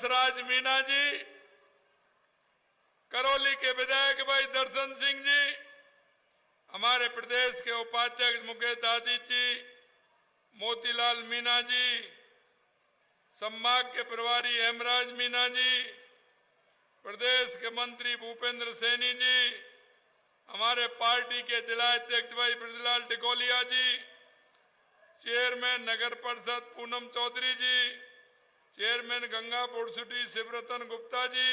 हंसराज मीना जी, करौली के विधायक भाई दर्शन सिंह जी, हमारे प्रदेश के उपाध्यक्ष मुकेश दादी जी, मोतीलाल मीना जी, संभाग के प्रभारी हेमराज मीना जी, प्रदेश के मंत्री भूपेंद्र सैनी जी, हमारे पार्टी के जिला अध्यक्ष भाई ब्रजलाल टिकोलिया जी, चेयरमैन नगर परिषद पूनम चौधरी जी, चेयरमैन गंगापुर सिटी शिवरतन गुप्ता जी,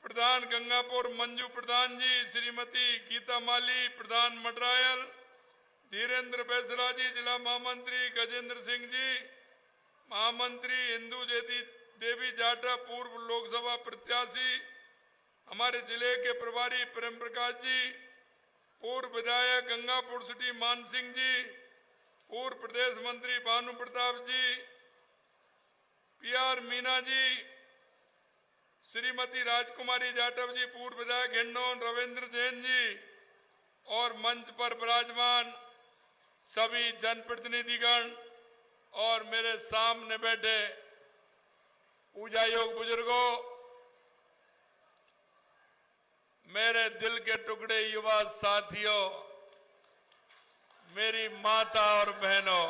प्रधान गंगापुर मंजू प्रधान जी, श्रीमती गीता माली, प्रधान मडरायल, धीरेन्द्र बैसला जी, जिला महामंत्री गजेंद्र सिंह जी, महामंत्री इंदू देवी जाटा पूर्व लोकसभा प्रत्याशी, हमारे जिले के प्रभारी प्रेम प्रकाश जी, पूर्व विधायक गंगापुर सिटी मान सिंह जी, पूर्व प्रदेश मंत्री भानु प्रताप जी, पीआर मीना जी, श्रीमती राजकुमारी जाटव जी, पूर्व विधायक हिंडौन रविंद्र जैन जी, और मंच पर विराजमान सभी जनप्रतिनिधिगण और मेरे सामने बैठे पूजा योग बुजुर्गों, मेरे दिल के टुकड़े युवा साथियों, मेरी माता और बहनों,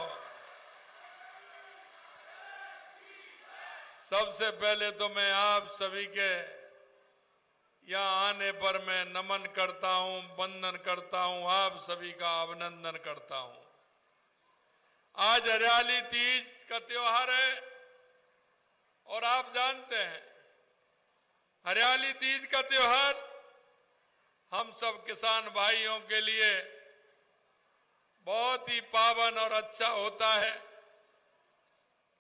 सबसे पहले तो मैं आप सभी के यहाँ आने पर मैं नमन करता हूं, वंदन करता हूं, आप सभी का अभिनंदन करता हूं। आज हरियाली तीज का त्योहार है और आप जानते हैं हरियाली तीज का त्योहार हम सब किसान भाइयों के लिए बहुत ही पावन और अच्छा होता है,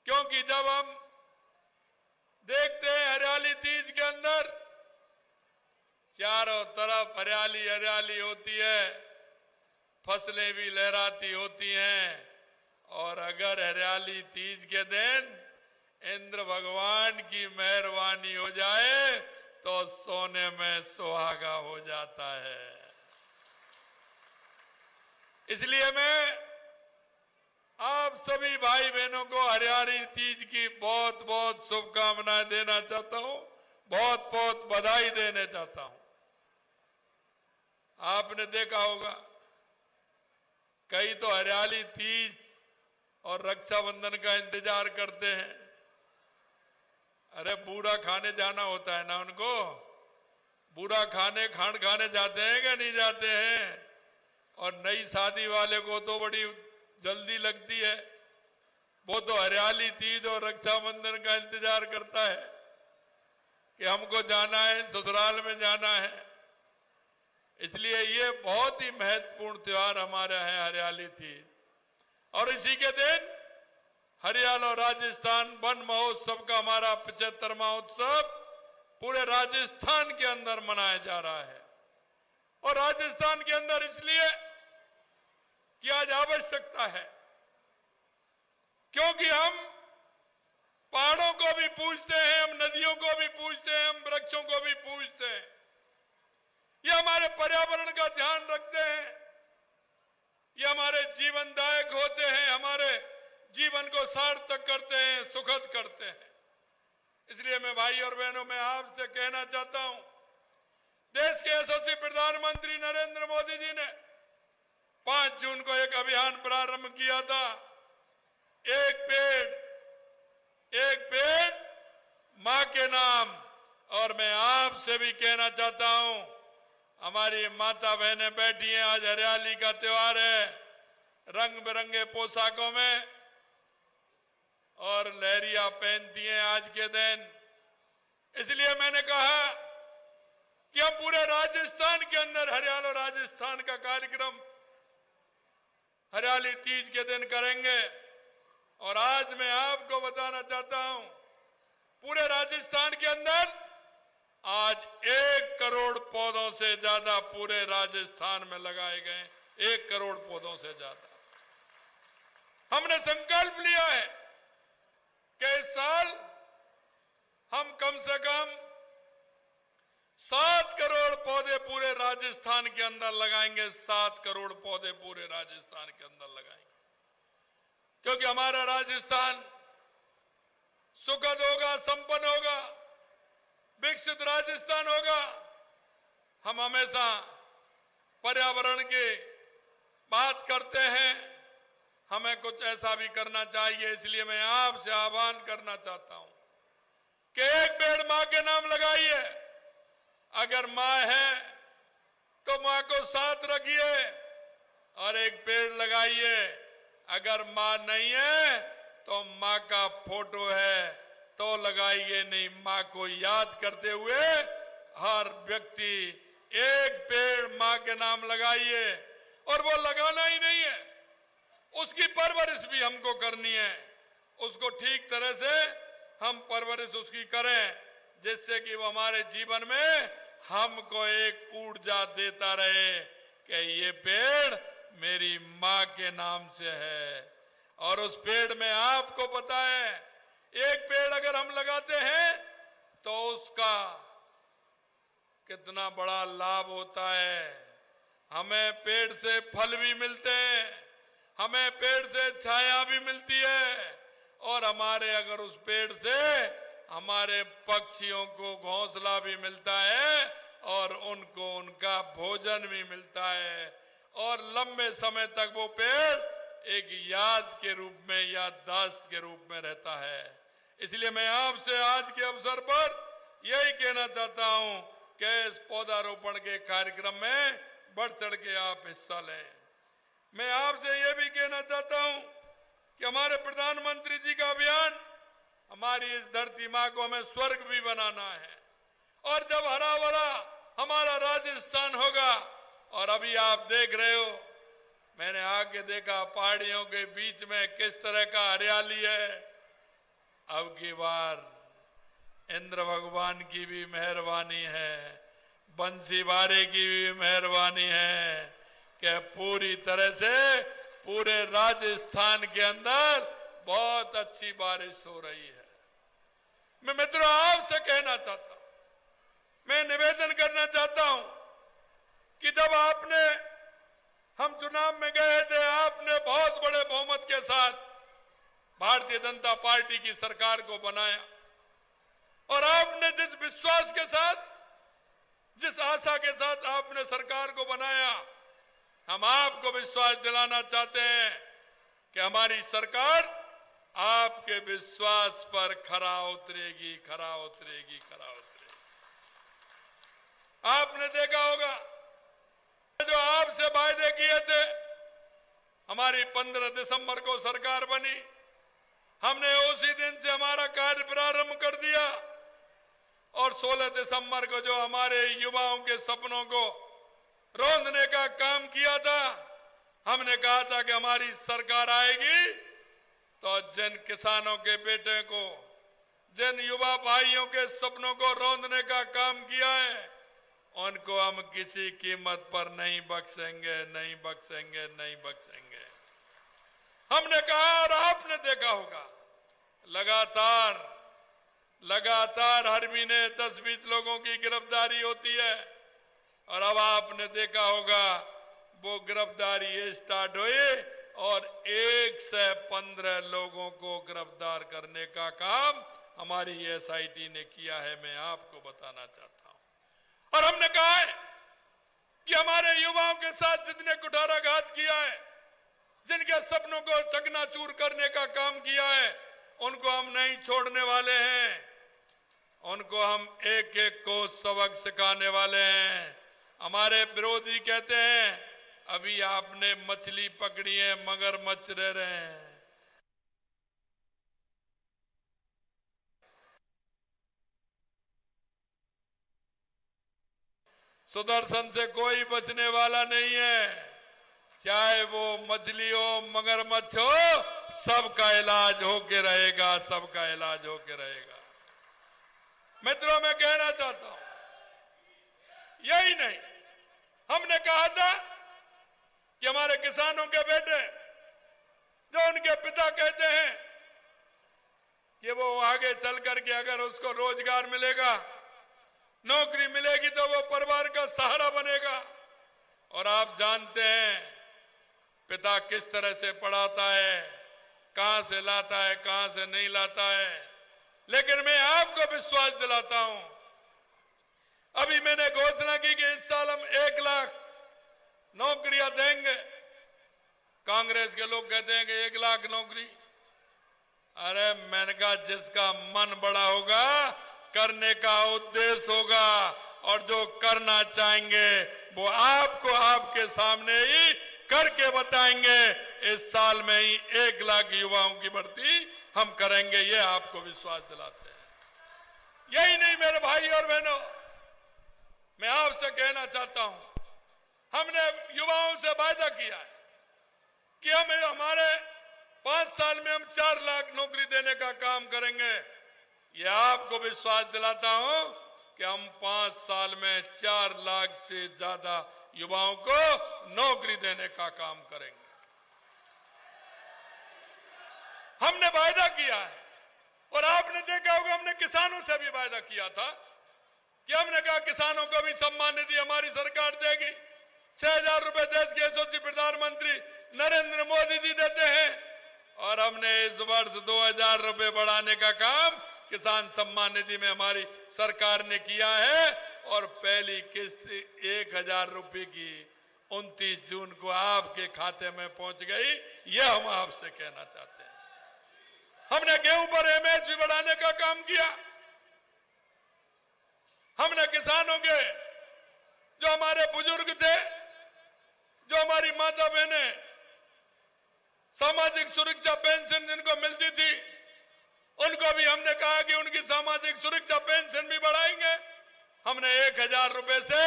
क्योंकि जब हम देखते हैं हरियाली तीज के अंदर चारों तरफ हरियाली हरियाली होती है, फसलें भी लहराती होती हैं, और अगर हरियाली तीज के दिन इंद्र भगवान की मेहरबानी हो जाए तो सोने में सुहागा हो जाता है। इसलिए मैं आप सभी भाई बहनों को हरियाली तीज की बहुत बहुत शुभकामनाएं देना चाहता हूं, बहुत बहुत बधाई देना चाहता हूं। आपने देखा होगा कई तो हरियाली तीज और रक्षाबंधन का इंतजार करते हैं। अरे बूढ़ा खाने जाना होता है ना उनको, बूढ़ा खांड खाने जाते हैं क्या नहीं जाते हैं? और नई शादी वाले को तो बड़ी जल्दी लगती है, वो तो हरियाली तीज और रक्षाबंधन का इंतजार करता है कि हमको जाना है, ससुराल में जाना है। इसलिए ये बहुत ही महत्वपूर्ण त्योहार हमारा है हरियाली तीज। और इसी के दिन हरियाणा और राजस्थान वन महोत्सव का हमारा 75वां उत्सव पूरे राजस्थान के अंदर मनाया जा रहा है। और राजस्थान के अंदर इसलिए कि आज आवश्यकता है, क्योंकि हम पहाड़ों को भी पूजते हैं, हम नदियों को भी पूजते हैं, हम वृक्षों को भी पूजते हैं। ये हमारे पर्यावरण का ध्यान रखते हैं, ये हमारे जीवनदायक होते हैं, हमारे जीवन को सार्थक करते हैं, सुखद करते हैं। इसलिए मैं भाई और बहनों में आपसे कहना चाहता हूं, देश के यशस्वी प्रधानमंत्री नरेंद्र मोदी जी ने 5 जून को एक अभियान प्रारंभ किया था, एक पेड़ मां के नाम। और मैं आपसे भी कहना चाहता हूं, हमारी माता बहनें बैठी हैं, आज हरियाली का त्योहार है, रंग बिरंगे पोशाकों में और लहरिया पहनती हैं आज के दिन। इसलिए मैंने कहा कि हम पूरे राजस्थान के अंदर हरियाणा राजस्थान का कार्यक्रम हरियाली तीज के दिन करेंगे। और आज मैं आपको बताना चाहता हूं, पूरे राजस्थान के अंदर आज 1 करोड़ पौधों से ज्यादा पूरे राजस्थान में लगाए गए, 1 करोड़ पौधों से ज्यादा। हमने संकल्प लिया है कि इस साल हम कम से कम 7 करोड़ पौधे पूरे राजस्थान के अंदर लगाएंगे, 7 करोड़ पौधे पूरे राजस्थान के अंदर लगाएंगे। क्योंकि हमारा राजस्थान सुखद होगा, संपन्न होगा, विकसित राजस्थान होगा। हम हमेशा पर्यावरण की बात करते हैं, हमें कुछ ऐसा भी करना चाहिए। इसलिए मैं आपसे आह्वान करना चाहता हूं कि एक पेड़ मां के नाम लगाइए। अगर मां है तो मां को साथ रखिए और एक पेड़ लगाइए। अगर मां नहीं है तो मां का फोटो है तो लगाइए नहीं। मां को याद करते हुए हर व्यक्ति एक पेड़ मां के नाम लगाइए। और वो लगाना ही नहीं है, उसकी परवरिश भी हमको करनी है। उसको ठीक तरह से हम परवरिश उसकी करें, जिससे कि वो हमारे जीवन में हमको एक ऊर्जा देता रहे कि ये पेड़ मेरी मां के नाम से है। और उस पेड़ में आपको पता है, एक पेड़ अगर हम लगाते हैं तो उसका कितना बड़ा लाभ होता है। हमें पेड़ से फल भी मिलते हैं, हमें पेड़ से छाया भी मिलती है, और हमारे अगर उस पेड़ से हमारे पक्षियों को घोंसला भी मिलता है और उनको उनका भोजन भी मिलता है। और लंबे समय तक वो पेड़ एक याद के रूप में, याददाश्त के रूप में रहता है। इसलिए मैं आपसे आज के अवसर पर यही कहना चाहता हूं कि इस पौधारोपण के कार्यक्रम में बढ़ चढ़ के आप हिस्सा लें। मैं आपसे यह भी कहना चाहता हूं कि हमारे प्रधानमंत्री जी का अभियान, हमारी इस धरती मां को हमें स्वर्ग भी बनाना है। और जब हरा भरा हमारा राजस्थान होगा, और अभी आप देख रहे हो, मैंने आगे देखा पहाड़ियों के बीच में किस तरह का हरियाली है। अब की बार इंद्र भगवान की भी मेहरबानी है, बंसी वारे की भी मेहरबानी है कि पूरी तरह से पूरे राजस्थान के अंदर बहुत अच्छी बारिश हो रही है। मैं मित्रों आपसे कहना चाहता हूं, मैं निवेदन करना चाहता हूं कि जब हम चुनाव में गए थे, आपने बहुत बड़े बहुमत के साथ भारतीय जनता पार्टी की सरकार को बनाया। और आपने जिस विश्वास के साथ, जिस आशा के साथ आपने सरकार को बनाया, हम आपको विश्वास दिलाना चाहते हैं कि हमारी सरकार आपके विश्वास पर खरा उतरेगी, खरा उतरेगी, खरा उतरेगी। आपने देखा होगा जो आपसे वायदे किए थे, हमारी 15 दिसंबर को सरकार बनी, हमने उसी दिन से हमारा कार्य प्रारंभ कर दिया। और 16 दिसंबर को जो हमारे युवाओं के सपनों को रौंदने का काम किया था, हमने कहा था कि हमारी सरकार आएगी तो जिन किसानों के बेटे को, जिन युवा भाइयों के सपनों को रौंदने का काम किया है, उनको हम किसी कीमत पर नहीं बख्शेंगे, नहीं बख्शेंगे, नहीं बख्शेंगे। हमने कहा, और आपने देखा होगा, लगातार हर महीने 10-20 लोगों की गिरफ्तारी होती है। और अब आपने देखा होगा वो गिरफ्तारी स्टार्ट हुई और 1 से 15 लोगों को गिरफ्तार करने का काम हमारी SIT ने किया है। मैं आपको बताना चाहता हूं। और हमने कहा है कि हमारे युवाओं के साथ जितने कुठाराघात किया है, जिनके सपनों को चकनाचूर करने का काम किया है, उनको हम नहीं छोड़ने वाले हैं। उनको हम एक एक को सबक सिखाने वाले हैं। हमारे विरोधी कहते हैं अभी आपने मछली पकड़ी है, मगरमच्छ रह रहे हैं। सुदर्शन से कोई बचने वाला नहीं है, चाहे वो मछली हो, मगरमच्छ हो, सबका इलाज होके रहेगा, सबका इलाज होके रहेगा। मित्रों, मैं कहना चाहता हूं, यही नहीं, हमने कहा था कि हमारे किसानों के बेटे, जो उनके पिता कहते हैं कि वो आगे चल करके अगर उसको रोजगार मिलेगा, नौकरी मिलेगी तो वो परिवार का सहारा बनेगा। और आप जानते हैं पिता किस तरह से पढ़ाता है, कहां से लाता है, कहां से नहीं लाता है। लेकिन मैं आपको विश्वास दिलाता हूं, अभी मैंने घोषणा की कि इस साल हम 1 लाख नौकरियां देंगे। कांग्रेस के लोग कहते हैं कि 1 लाख नौकरी। अरे मैंने कहा जिसका मन बड़ा होगा, करने का उद्देश्य होगा, और जो करना चाहेंगे वो आपको आपके सामने ही करके बताएंगे। इस साल में ही 1 लाख युवाओं की भर्ती हम करेंगे, ये आपको विश्वास दिलाते हैं। यही नहीं मेरे भाई और बहनों, मैं आपसे कहना चाहता हूं, हमने युवाओं से वायदा किया है कि हम हमारे 5 साल में हम 4 लाख नौकरी देने का काम करेंगे। ये आपको विश्वास दिलाता हूं कि हम 5 साल में 4 लाख से ज्यादा युवाओं को नौकरी देने का काम करेंगे। हमने वायदा किया है, और आपने देखा होगा हमने किसानों से भी वायदा किया था कि हमने कहा किसानों को भी सम्मान निधि हमारी सरकार देगी। 6,000 रुपए देश के यशस्वी प्रधानमंत्री नरेंद्र मोदी जी देते हैं, और हमने इस वर्ष 2,000 रुपए बढ़ाने का काम किसान सम्मान निधि में हमारी सरकार ने किया है। और पहली किस्त 1,000 रुपए की 29 जून को आपके खाते में पहुंच गई। यह हम आपसे कहना चाहते हैं। हमने गेहूं पर एमएसपी बढ़ाने का काम किया। हमने किसानों के, जो हमारे बुजुर्ग थे, जो हमारी माता बहनें सामाजिक सुरक्षा पेंशन जिनको मिलती थी, उनको भी हमने कहा कि उनकी सामाजिक सुरक्षा पेंशन भी बढ़ाएंगे। हमने 1,000 रुपए से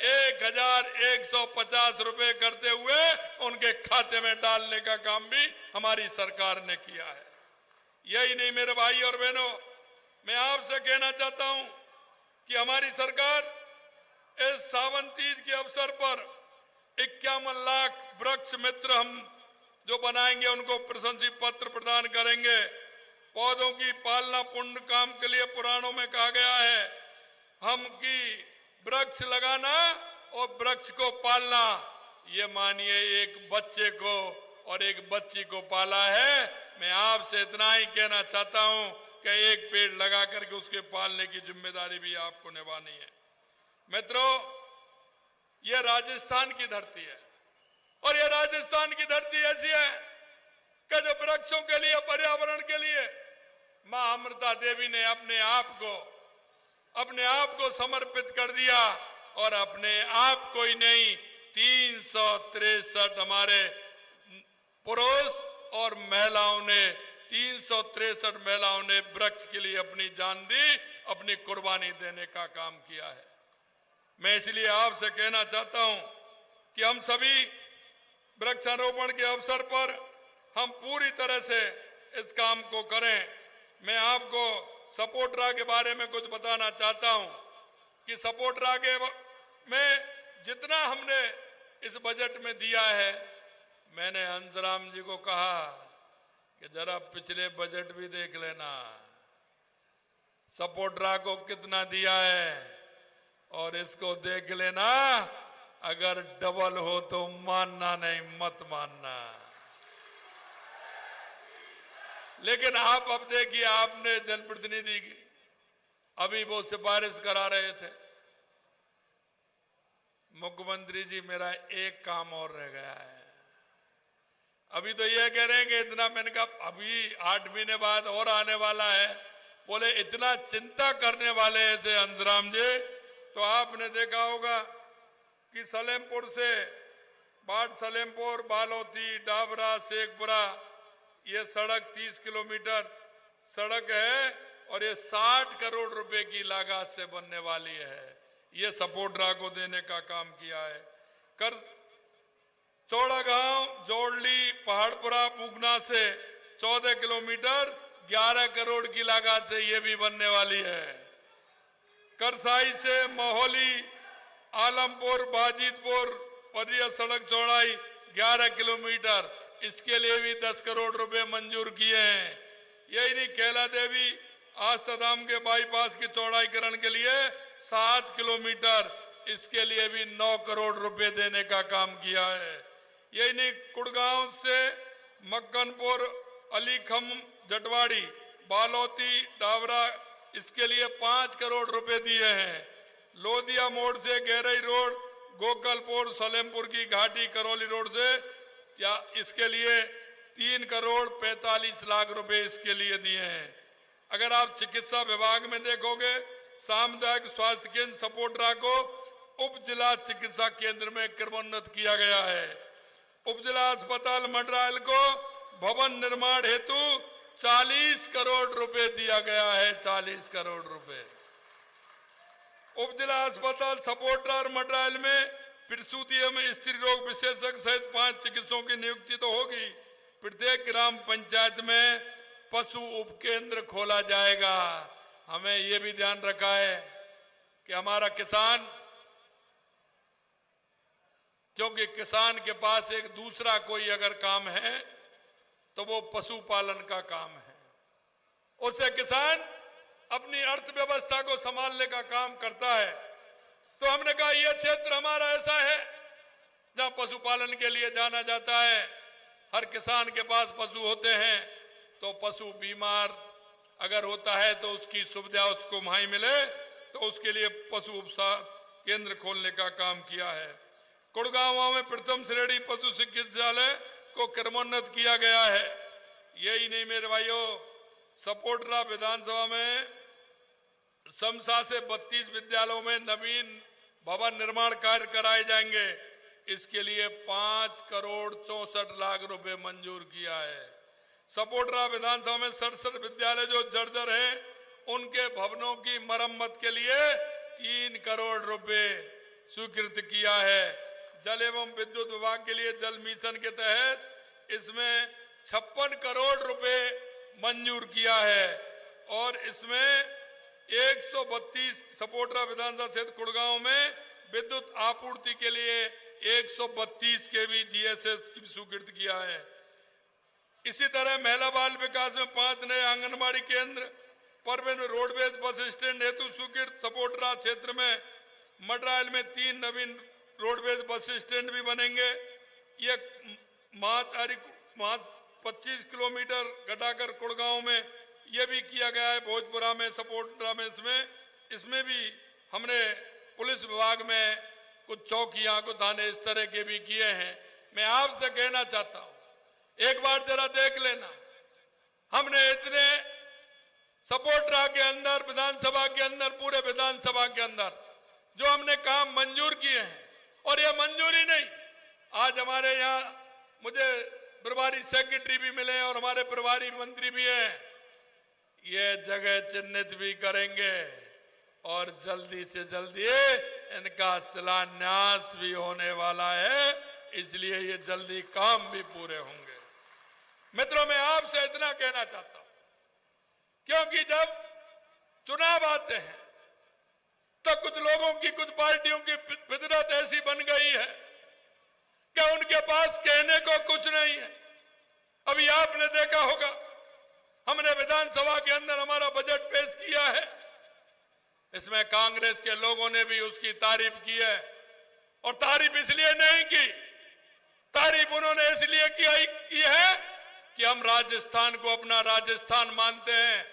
1,150 रुपए करते हुए उनके खाते में डालने का काम भी हमारी सरकार ने किया है। यही नहीं मेरे भाई और बहनों, मैं आपसे कहना चाहता हूं कि हमारी सरकार इस सावन तीज के अवसर पर 51 लाख वृक्ष मित्र हम जो बनाएंगे, उनको प्रशंसा पत्र प्रदान करेंगे। पौधों की पालना पुण्य काम के लिए पुराणों में कहा गया है, हम की वृक्ष लगाना और वृक्ष को पालना। ये मानिए एक बच्चे को और एक बच्ची को पाला है। मैं आपसे इतना ही कहना चाहता हूं कि एक पेड़ लगा करके उसके पालने की जिम्मेदारी भी आपको निभानी है। मित्रों, यह राजस्थान की धरती है, और यह राजस्थान की धरती ऐसी है कि जो वृक्षों के लिए, पर्यावरण के लिए मां अमृता देवी ने अपने आप को समर्पित कर दिया। और अपने आप को ही नहीं, 363 हमारे पुरुष और महिलाओं ने, 363 महिलाओं ने वृक्ष के लिए अपनी जान दी, अपनी कुर्बानी देने का काम किया है। मैं इसलिए आपसे कहना चाहता हूं कि हम सभी वृक्षारोपण के अवसर पर हम पूरी तरह से इस काम को करें। मैं आपको सपोर्टरा के बारे में कुछ बताना चाहता हूं कि सपोर्टरा के में जितना हमने इस बजट में दिया है, मैंने हंसराम जी को कहा कि जरा पिछले बजट भी देख लेना, सपोर्टरा को कितना दिया है, और इसको देख लेना। अगर डबल हो तो मानना नहीं, मत मानना। लेकिन आप अब देखिए, आपने जनप्रतिनिधि की अभी वो सिफारिश करा रहे थे, मुख्यमंत्री जी मेरा एक काम और रह गया है। अभी तो ये कह रहे हैं कि इतना, मैंने कहा अभी 8 महीने बाद और आने वाला है। बोले इतना चिंता करने वाले ऐसे हंसराम जी, तो आपने देखा होगा कि सलेमपुर से बाट सलेमपुर, बालोती, डाबरा, शेखपुरा, ये सड़क 30 किलोमीटर सड़क है, और ये 60 करोड़ रुपए की लागत से बनने वाली है। ये सपोर्टरा को देने का काम किया है। कर चौड़ा गांव, जोड़ली, पहाड़पुरा, पूगना से 14 किलोमीटर 11 करोड़ की लागत से ये भी बनने वाली है। करसाई से मोहली, आलमपुर, बाजितपुर पर यह सड़क चौड़ाई 11 किलोमीटर, इसके लिए भी 10 करोड़ रुपए मंजूर किए हैं। यही नहीं, कैला देवी आस्थाधाम के बाईपास की चौड़ाईकरण के लिए 7 किलोमीटर, इसके लिए भी 9 करोड़ रुपए देने का काम किया है। यही नहीं, कुड़गांव से मक्कनपुर, अलीखम, जटवाड़ी बालोती डावरा, इसके लिए 5 करोड़ रुपए दिए हैं। लोधिया मोड़ से गहराई रोड, गोकलपुर, सलेमपुर की घाटी, करौली रोड से क्या इसके लिए 3 करोड़ 45 लाख रुपए इसके लिए दिए हैं। अगर आप चिकित्सा विभाग में देखोगे, सामुदायिक स्वास्थ्य केंद्र सपोटरा को उप जिला चिकित्सा केंद्र में क्रमोन्नत किया गया है। उप जिला अस्पताल मंडरायल को भवन निर्माण हेतु 40 करोड़ रुपए दिया गया है। 40 करोड़ रुपए। उप जिला अस्पताल सपोटरा और मंडरायल में प्रसूति एवं स्त्री रोग विशेषज्ञ सहित 5 चिकित्सकों की नियुक्ति तो होगी। प्रत्येक ग्राम पंचायत में पशु उपकेंद्र खोला जाएगा। हमें यह भी ध्यान रखा है कि हमारा किसान, क्योंकि किसान के पास एक दूसरा कोई अगर काम है तो वो पशुपालन का काम है। उससे किसान अपनी अर्थव्यवस्था को संभालने का काम करता है। तो हमने कहा यह क्षेत्र हमारा ऐसा है जहां पशुपालन के लिए जाना जाता है। हर किसान के पास पशु होते हैं, तो पशु बीमार अगर होता है तो उसकी सुविधा उसको वहीं मिले, तो उसके लिए पशु उपचार केंद्र खोलने का काम किया है। कुड़गांव में प्रथम श्रेणी पशु चिकित्सालय को क्रमोन्नत किया गया है। यही नहीं मेरे भाइयों, सपोटरा विधानसभा में समसा से 32 विद्यालयों में नवीन भवन निर्माण कार्य कराए जाएंगे। इसके लिए 5 करोड़ 64 लाख रुपए मंजूर किया है। सपोटरा विधानसभा में 67 विद्यालय जो जर्जर हैं, उनके भवनों की मरम्मत के लिए 3 करोड़ रुपए स्वीकृत किया है। जल एवं विद्युत विभाग के लिए जल मिशन के तहत इसमें 56 करोड़ रुपए मंजूर किया है और इसमें 132 सपोटरा विधानसभा क्षेत्र कुड़गांव में विद्युत आपूर्ति के लिए 132 केवी जीएसएस की स्वीकृत किया है। इसी तरह महिला बाल विकास में 5 नए आंगनबाड़ी केंद्र, परवीन में रोडवेज बस स्टैंड हेतु स्वीकृत। सपोटरा क्षेत्र में मंडरायल में 3 नवीन रोडवेज बस स्टैंड भी बनेंगे। ये मात्र 25 किलोमीटर घटाकर कुड़गांव में ये भी किया गया है। भोजपुरा में, सपोटरा में, इसमें भी हमने पुलिस विभाग में कुछ चौकियां, कुछ थाने इस तरह के भी किए हैं। मैं आपसे कहना चाहता हूं, एक बार जरा देख लेना, हमने इतने सपोटरा के अंदर, विधानसभा के अंदर, पूरे विधानसभा के अंदर जो हमने काम मंजूर किए हैं। और ये मंजूरी नहीं, आज हमारे यहाँ मुझे प्रभारी सेक्रेटरी भी मिले और हमारे प्रभारी मंत्री भी हैं। ये जगह चिन्हित भी करेंगे और जल्दी से जल्दी इनका शिलान्यास भी होने वाला है, इसलिए ये जल्दी काम भी पूरे होंगे। मित्रों, मैं आपसे इतना कहना चाहता हूं, क्योंकि जब चुनाव आते हैं तो कुछ लोगों की, कुछ पार्टियों की फितरत ऐसी बन गई है कि उनके पास कहने को कुछ नहीं है। अभी आपने देखा होगा, हमने विधानसभा के अंदर हमारा बजट पेश किया है, इसमें कांग्रेस के लोगों ने भी उसकी तारीफ की है। और तारीफ इसलिए नहीं की, तारीफ उन्होंने इसलिए की है कि हम राजस्थान को अपना राजस्थान मानते हैं।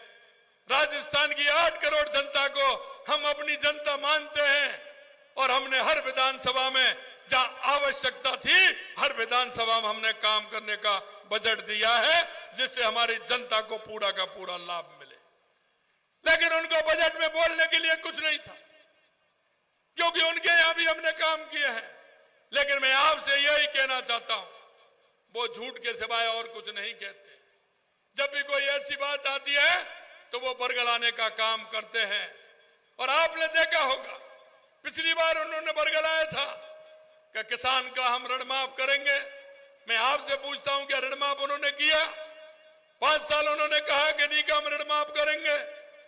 राजस्थान की 8 करोड़ जनता को हम अपनी जनता मानते हैं और हमने हर विधानसभा में जहां आवश्यकता थी, हर विधानसभा में हमने काम करने का बजट दिया है, जिससे हमारी जनता को पूरा का पूरा लाभ मिले। लेकिन उनको बजट में बोलने के लिए कुछ नहीं था, क्योंकि उनके यहां भी हमने काम किए हैं। लेकिन मैं आपसे यही कहना चाहता हूं, वो झूठ के सिवाय और कुछ नहीं कहते। जब भी कोई ऐसी बात आती है तो वो बरगलाने का काम करते हैं। और आपने देखा होगा, पिछली बार उन्होंने बरगलाया था कि किसान का हम ऋण माफ करेंगे। मैं आपसे पूछता हूं, क्या ऋण माफ उन्होंने किया? 5 साल उन्होंने कहा कि नहीं का हम ऋण माफ करेंगे,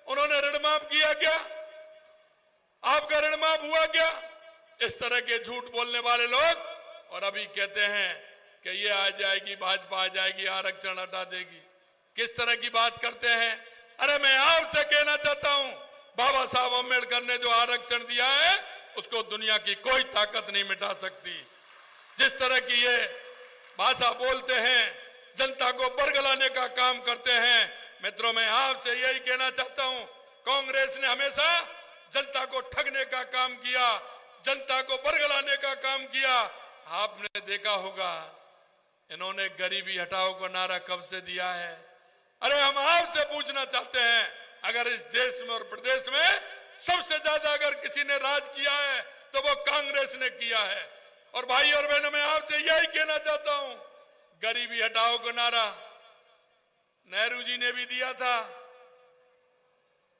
उन्होंने ऋण माफ किया क्या? आपका ऋण माफ हुआ क्या? इस तरह के झूठ बोलने वाले लोग और अभी कहते हैं कि ये आ जाएगी, भाजपा आ जाएगी, आरक्षण हटा देगी। किस तरह की बात करते हैं? अरे मैं आपसे कहना चाहता हूं, बाबा साहब अम्बेडकर ने जो आरक्षण दिया है उसको दुनिया की कोई ताकत नहीं मिटा सकती। जिस तरह की ये भाषा बोलते हैं, जनता को बरगलाने का काम करते हैं, मित्रों, मैं आपसे यही कहना चाहता हूं, कांग्रेस ने हमेशा जनता को ठगने का काम किया, जनता को बरगलाने का काम किया। आपने देखा होगा इन्होंने गरीबी हटाओ को नारा कब से दिया है। अरे हम आपसे पूछना चाहते हैं, अगर इस देश में और प्रदेश में सबसे ज्यादा अगर किसी ने राज किया है तो वो कांग्रेस ने किया है। और भाई और बहनों, मैं आपसे यही कहना चाहता हूं, गरीबी हटाओ को नारा नेहरू जी ने भी दिया था,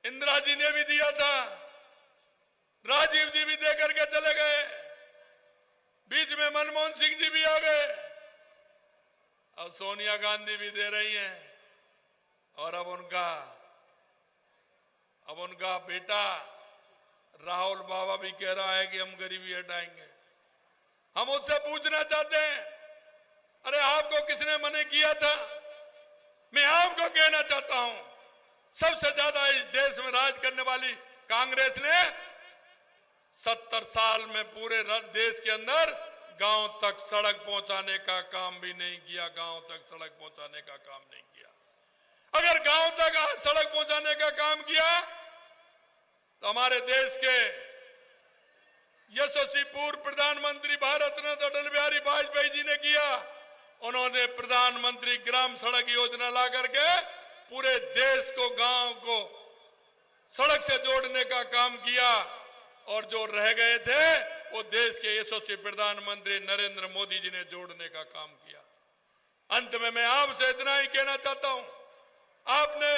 इंदिरा जी ने भी दिया था, राजीव जी भी दे करके चले गए, बीच में मनमोहन सिंह जी भी आ गए, और सोनिया गांधी भी दे रही हैं। और अब उनका बेटा राहुल बाबा भी कह रहा है कि हम गरीबी हटाएंगे। हम उससे पूछना चाहते हैं, अरे आपको किसने मना किया था? मैं आपको कहना चाहता हूं, सबसे ज्यादा इस देश में राज करने वाली कांग्रेस ने 70 साल में पूरे देश के अंदर गांव तक सड़क पहुंचाने का काम भी नहीं किया। गांव तक सड़क पहुंचाने का काम नहीं किया। अगर गांव तक सड़क पहुंचाने का काम किया तो हमारे देश के यशस्वी पूर्व प्रधानमंत्री भारत रत्न अटल बिहारी वाजपेयी जी ने किया। उन्होंने प्रधानमंत्री ग्राम सड़क योजना ला करके पूरे देश को, गांव को सड़क से जोड़ने का काम किया। और जो रह गए थे वो देश के यशस्वी प्रधानमंत्री नरेंद्र मोदी जी ने जोड़ने का काम किया। अंत में मैं आपसे इतना ही कहना चाहता हूं, आपने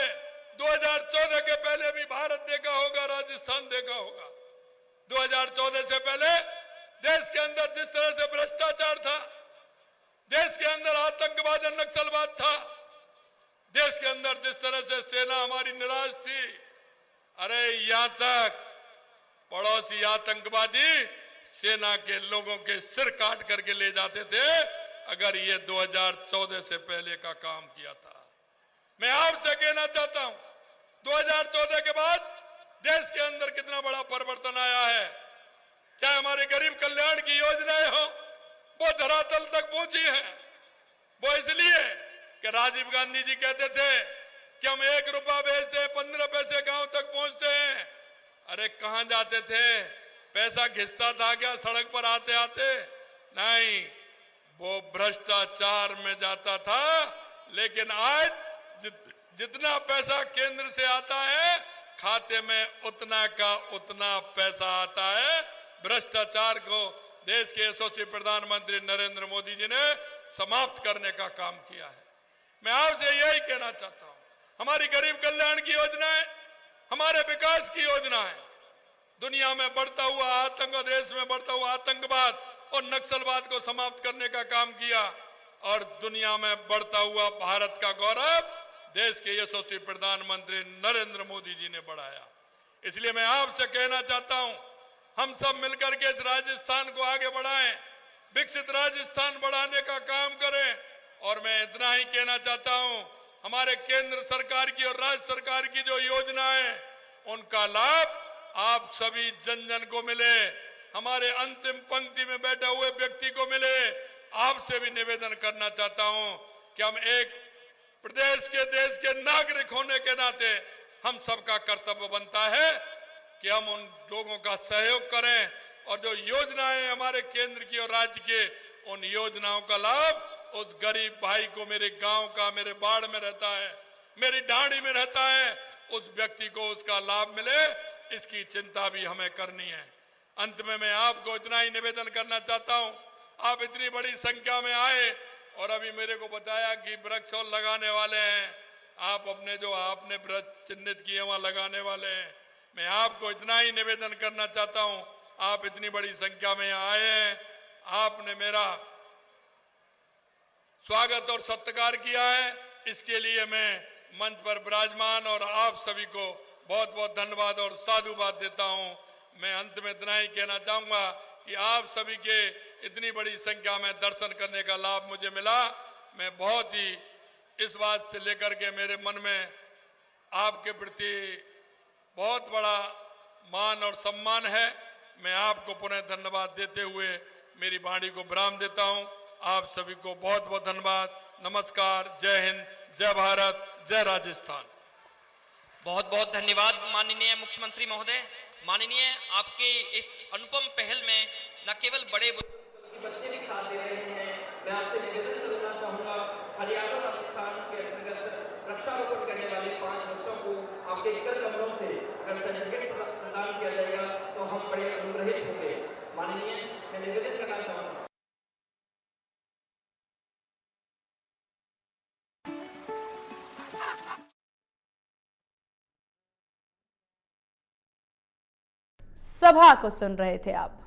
2014 के पहले भी भारत देखा होगा, राजस्थान देखा होगा। 2014 से पहले देश के अंदर जिस तरह से भ्रष्टाचार था, देश के अंदर आतंकवाद और नक्सलवाद था, देश के अंदर जिस तरह से सेना हमारी निराश थी, अरे यहां तक पड़ोसी आतंकवादी सेना के लोगों के सिर काट करके ले जाते थे, अगर ये 2014 से पहले का काम किया था। मैं आपसे कहना चाहता हूं, 2014 के बाद देश के अंदर कितना बड़ा परिवर्तन आया है। चाहे हमारे गरीब कल्याण की योजनाएं हो, वो धरातल तक पहुंची है। वो इसलिए कि राजीव गांधी जी कहते थे कि हम 1 रुपया बेचते हैं, 15 पैसे गांव तक पहुंचते हैं। अरे कहां जाते थे? पैसा घिसता था क्या सड़क पर आते आते? नहीं, वो भ्रष्टाचार में जाता था। लेकिन आज जितना पैसा केंद्र से आता है, खाते में उतना का उतना पैसा आता है। भ्रष्टाचार को देश के यशस्वी प्रधानमंत्री नरेंद्र मोदी जी ने समाप्त करने का काम किया है। मैं आपसे यही कहना चाहता हूं, हमारी गरीब कल्याण की योजनाएं, हमारे विकास की योजनाएं, दुनिया में बढ़ता हुआ आतंक, देश में बढ़ता हुआ आतंकवाद और नक्सलवाद को समाप्त करने का काम किया। और दुनिया में बढ़ता हुआ भारत का गौरव देश के यशस्वी प्रधानमंत्री नरेंद्र मोदी जी ने बढ़ाया। इसलिए मैं आपसे कहना चाहता हूं, हम सब मिलकर के इस राजस्थान को आगे बढ़ाएं, विकसित राजस्थान बढ़ाने का काम करें। और मैं इतना ही कहना चाहता हूं, हमारे केंद्र सरकार की और राज्य सरकार की जो योजनाएं, उनका लाभ आप सभी जन जन को मिले, हमारे अंतिम पंक्ति में बैठे हुए व्यक्ति को मिले। आपसे भी निवेदन करना चाहता हूं कि हम एक प्रदेश के, देश के नागरिक होने के नाते हम सबका कर्तव्य बनता है कि हम उन लोगों का सहयोग करें और जो योजनाएं हमारे केंद्र की और राज्य के, उन योजनाओं का लाभ उस गरीब भाई को, मेरे गांव का, मेरे बाढ़ में रहता है, मेरी ढाणी में रहता है, उस व्यक्ति को उसका लाभ मिले, इसकी चिंता भी हमें करनी है। अंत में मैं आपको इतना ही निवेदन करना चाहता हूं, आप इतनी बड़ी संख्या में आए और अभी मेरे को बताया कि वृक्ष और लगाने वाले हैं, आप अपने जो आपने वृक्ष चिन्हित किए वहां लगाने वाले हैं। मैं आपको इतना ही निवेदन करना चाहता हूं, आप इतनी बड़ी संख्या में आए हैं, आपने मेरा स्वागत और सत्कार किया है, इसके लिए मैं मंच पर विराजमान और आप सभी को बहुत बहुत धन्यवाद और साधुवाद देता हूं। मैं अंत में इतना ही कहना चाहूंगा कि आप सभी के इतनी बड़ी संख्या में दर्शन करने का लाभ मुझे मिला। मैं बहुत ही इस बात से लेकर के मेरे मन में आपके प्रति बहुत बड़ा मान और सम्मान है। मैं आपको पुनः धन्यवाद देते हुए मेरी वाणी को विराम देता हूं। आप सभी को बहुत बहुत धन्यवाद। नमस्कार। जय हिंद, जय भारत, जय राजस्थान। बहुत बहुत धन्यवाद माननीय मुख्यमंत्री महोदय। माननीय, आपके इस अनुपम पहल में न केवल बड़े बच्चे भी साथ दे रहे हैं। मैं आपसे निवेदन करना चाहूंगा, हरियाणा राजस्थान के अंतर्गत वृक्षारोपण करने वाले 5 बच्चों को आपके कर कमरों से अगर सर्टिफिकेट प्रदान किया जाएगा तो हम बड़े अनुग्रहित होंगे। माननीय, मैं निवेदन करना चाहूंगा। सभा को सुन रहे थे आप।